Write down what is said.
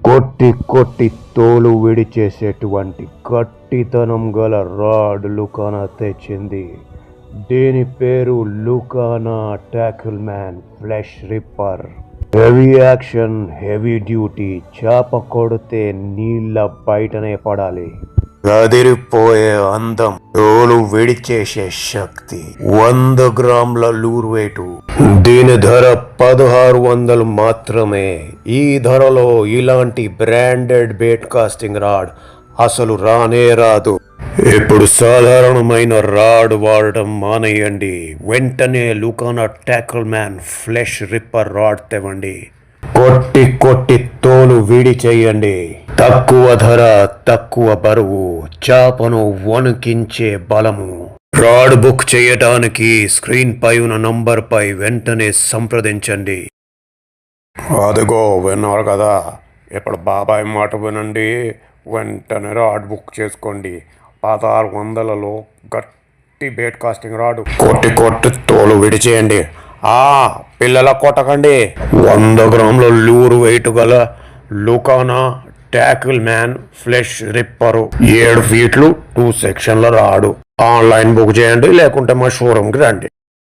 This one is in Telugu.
కొట్టి కొట్టి తోలు విడిచేసేటువంటి గట్టితనం గల రాడ్ లుకానా తెచ్చింది. దీని పేరు Lukana tackle man flesh ripper. Heavy action, heavy duty. చేప కొడితే నీళ్ళ బయటనే పడాలి. కదిరిపోయే అందం, తోలు విడిచేసే శక్తి. 100 గ్రాముల లూర్ వేటు. దీని ధర 1600 మాత్రమే. ఈ ధరలో ఇలాంటి బ్రాండెడ్ బేట్ కాస్టింగ్ రాడ్ అసలు రానే రాదు. ఇప్పుడు సాధారణమైన రాడ్ వాడటం మానేయండి. వెంటనే Lukana tackle man flesh ripper rod తెవండి. కొట్టి కొట్టి తోలు విడి చేయండి. తక్కువ ధర, తక్కువ బరువు, చేపను వణికించే బలము. రాడ్ బుక్ చేయడానికి స్క్రీన్ పై ఉన్న నంబర్ పై వెంటనే సంప్రదించండి. అదిగో విన్నారు కదా, ఇప్పుడు బాబాయ్ మాట వినండి. వెంటనే రాడ్ బుక్ చేసుకోండి. 1600లో గట్టి బేట్ కాస్టింగ్ రాడ్. కొట్టి కొట్టి తోలు విడిచేయండి. పిల్లల కొట్టకండి. 100 గ్రాముల లూరు వెయిట్ గల లుకానా టాకిల్ మ్యాన్ ఫ్లెష్ రిప్పరు. 7 ఫీట్లు 2 సెక్షన్ల రాడు. ఆన్లైన్ బుక్ చేయండి, లేకుంటే మా షోరూమ్కి రండి.